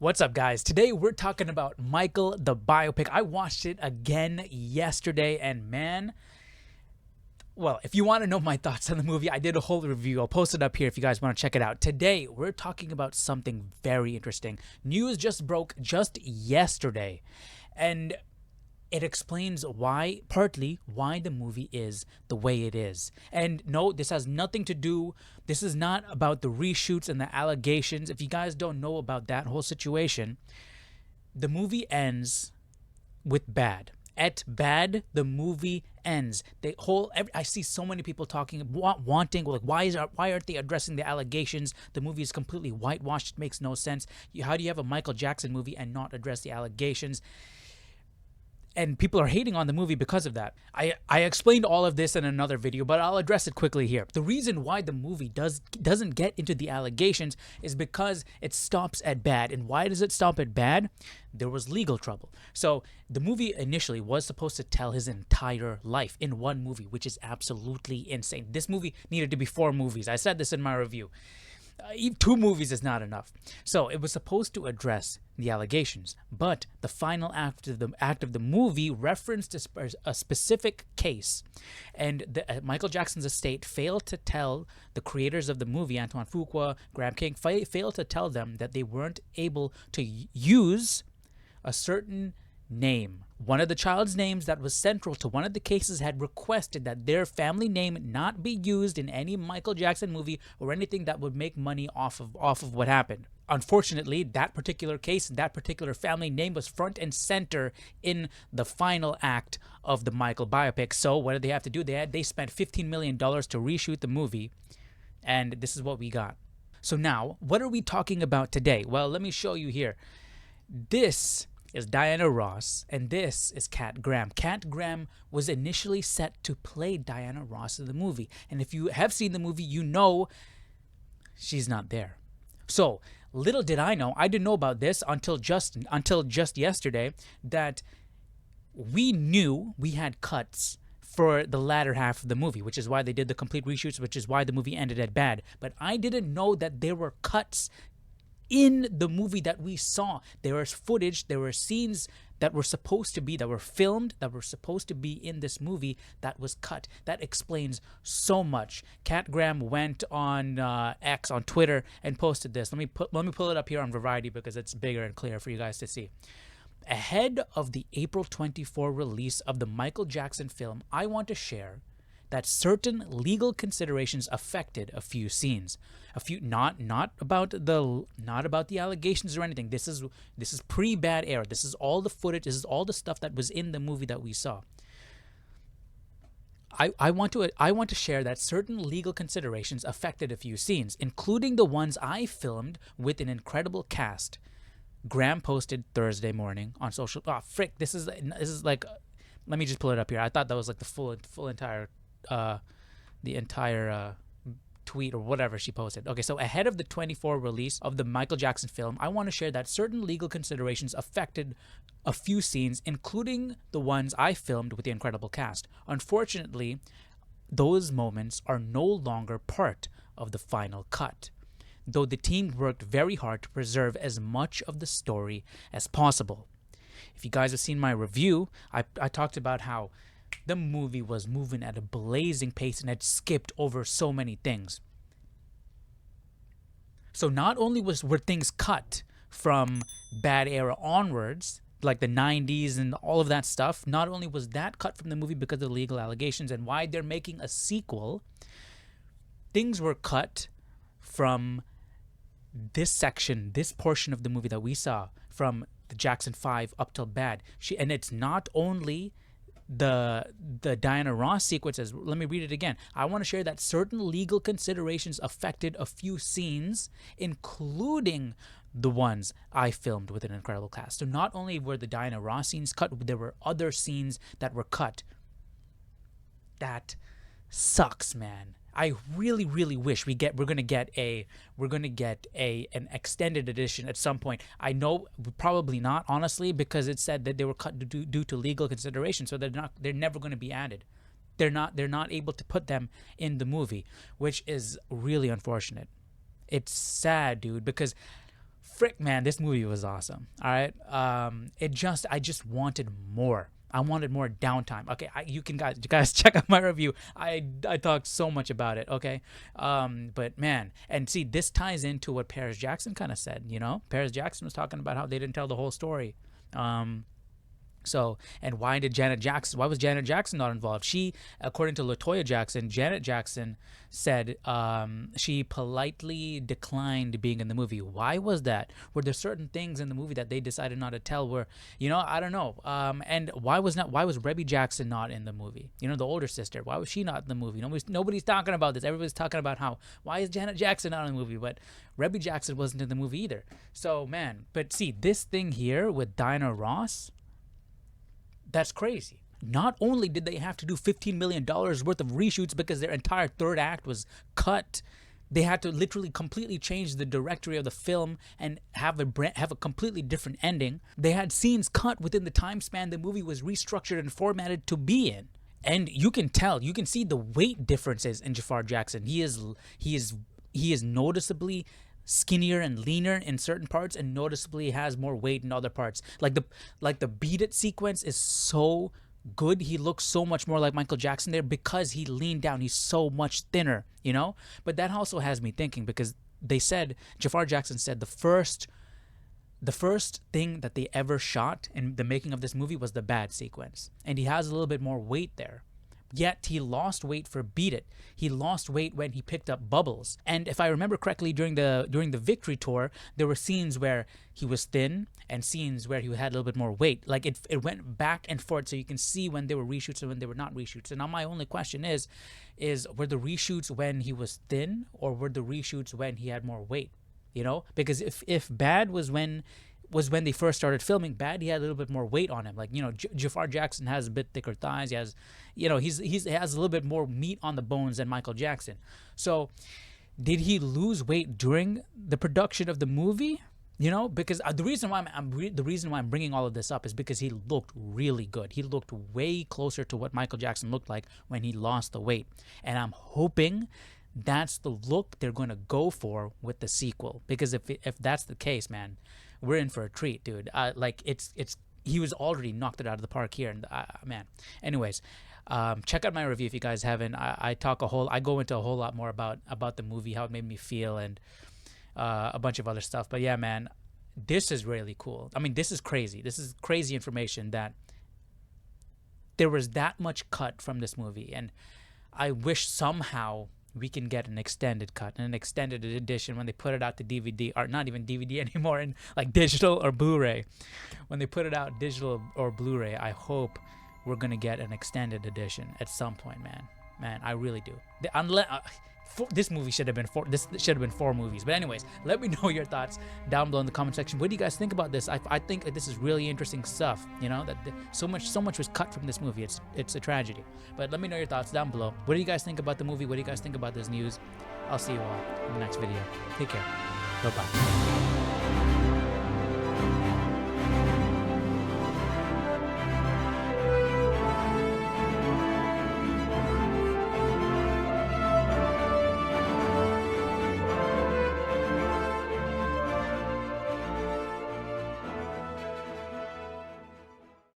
What's up, guys? Today we're talking about Michael the biopic. I watched it again yesterday, and man, well, if you want to know my thoughts on the movie, I did a whole review. I'll post it up here if you guys want to check it out. Today we're talking about something very interesting. News just broke just yesterday, and it explains partly why the movie is the way it is. And no, this has nothing to do, this is not about the reshoots and the allegations. If you guys don't know about that whole situation, the movie ends with bad. At bad, the movie ends. I see so many people talking, wanting, like, why aren't they addressing the allegations? The movie is completely whitewashed. It makes no sense. How do you have a Michael Jackson movie and not address the allegations? And people are hating on the movie because of that. I explained all of this in another video, but I'll address it quickly here. The reason why the movie doesn't get into the allegations is because it stops at bad. And why does it stop at bad? There was legal trouble. So the movie initially was supposed to tell his entire life in one movie, which is absolutely insane. This movie needed to be 4 movies. I said this in my review. 2 movies is not enough. So it was supposed to address the allegations, but the final act of the movie referenced a specific case, and Michael Jackson's estate failed to tell the creators of the movie, Antoine Fuqua, Graham King, failed to tell them that they weren't able to use a certain name. One of the child's names that was central to one of the cases had requested that their family name not be used in any Michael Jackson movie or anything that would make money off of what happened. Unfortunately, that particular case and that particular family name was front and center in the final act of the Michael biopic. So what did they have to do? They spent $15 million to reshoot the movie, and this is what we got. So now, what are we talking about today? Well, let me show you here. This is Diana Ross, and this is Kat Graham. Kat Graham was initially set to play Diana Ross in the movie, and if you have seen the movie, you know she's not there. So little did I know, I didn't know about this until just yesterday, that we knew we had cuts for the latter half of the movie, which is why they did the complete reshoots, which is why the movie ended at bad. But I didn't know that there were cuts in the movie that we saw. There was footage, there were scenes that were filmed, that were supposed to be in this movie that was cut. That explains so much. Kat Graham went on X, on Twitter, and posted this. Let me pull it up here on Variety because it's bigger and clearer for you guys to see. Ahead of the April 24 release of the Michael Jackson film, I want to share that certain legal considerations affected a few scenes. Not about the allegations or anything. This is pre-bad era. This is all the footage. This is all the stuff that was in the movie that we saw. I want to share that certain legal considerations affected a few scenes, including the ones I filmed with an incredible cast. Graham posted Thursday morning on social. Oh frick! This is like. Let me just pull it up here. I thought that was like the entire tweet or whatever she posted. Okay, so ahead of the 24 release of the Michael Jackson film, I want to share that certain legal considerations affected a few scenes, including the ones I filmed with the incredible cast. Unfortunately, those moments are no longer part of the final cut, though the team worked very hard to preserve as much of the story as possible. If you guys have seen my review, I talked about how the movie was moving at a blazing pace and had skipped over so many things. So not only were things cut from bad era onwards, like the 90s and all of that stuff, not only was that cut from the movie because of the legal allegations and why they're making a sequel, things were cut from this portion of the movie that we saw from the Jackson 5 up till bad. And it's not only the Diana Ross sequences. Let me read it again. I want to share that certain legal considerations affected a few scenes, including the ones I filmed with an incredible cast. So not only were the Diana Ross scenes cut, there were other scenes that were cut. That sucks, man. I really, really wish we're gonna get an extended edition at some point. I know probably not, honestly, because it said that they were cut due to legal considerations, so they're never going to be added. They're not able to put them in the movie, which is really unfortunate. It's sad, dude, because frick, man, this movie was awesome. All right. I just wanted more. I wanted more downtime. Okay, you guys check out my review. I talked so much about it. Okay, but man, and see, this ties into what Paris Jackson kind of said. You know, Paris Jackson was talking about how they didn't tell the whole story. So, and why was Janet Jackson not involved? She, according to LaToya Jackson, Janet Jackson said she politely declined being in the movie. Why was that? Were there certain things in the movie that they decided not to tell where, you know, I don't know. And why was Rebby Jackson not in the movie? You know, the older sister, why was she not in the movie? Nobody's talking about this. Everybody's talking about why is Janet Jackson not in the movie? But Rebby Jackson wasn't in the movie either. So, man, but see, this thing here with Diana Ross, that's crazy. Not only did they have to do $15 million worth of reshoots because their entire third act was cut, they had to literally completely change the directory of the film and have a completely different ending. They had scenes cut within the time span the movie was restructured and formatted to be in. And you can see the weight differences in Jaafar Jackson. He is noticeably skinnier and leaner in certain parts, and noticeably has more weight in other parts. Like the Beat It sequence is so good. He looks so much more like Michael Jackson there because he leaned down. He's so much thinner, you know? But that also has me thinking, because they said, Jaafar Jackson said the first thing that they ever shot in the making of this movie was the bad sequence. And he has a little bit more weight there. Yet he lost weight for Beat It. He lost weight when he picked up Bubbles. And if I remember correctly, during the Victory tour, there were scenes where he was thin and scenes where he had a little bit more weight. Like it went back and forth, so you can see when there were reshoots and when there were not reshoots. And now my only question is were the reshoots when he was thin, or were the reshoots when he had more weight? You know, because if Bad was when they first started filming, Bad, he had a little bit more weight on him. Like, you know, Jaafar Jackson has a bit thicker thighs. He has, you know, he has a little bit more meat on the bones than Michael Jackson. So did he lose weight during the production of the movie? You know, because the reason why I'm bringing all of this up is because he looked really good. He looked way closer to what Michael Jackson looked like when he lost the weight. And I'm hoping that's the look they're going to go for with the sequel. Because if that's the case, man, we're in for a treat, dude. He was already knocked it out of the park here, and man. Anyways, check out my review if you guys haven't. I go into a whole lot more about the movie, how it made me feel, and a bunch of other stuff. But yeah, man, this is really cool. I mean, this is crazy. This is crazy information that there was that much cut from this movie, and I wish somehow we can get an extended cut and an extended edition when they put it out to DVD, or not even DVD anymore, in like digital or Blu-ray. When they put it out digital or Blu-ray, I hope we're gonna get an extended edition at some point, man. I really do. This movie should have been four movies. But anyways, let me know your thoughts down below in the comment section. What do you guys think about this? I think that this is really interesting stuff. You know, that so much was cut from this movie. It's a tragedy. But let me know your thoughts down below. What do you guys think about the movie? What do you guys think about this news? I'll see you all in the next video. Take care. Bye-bye.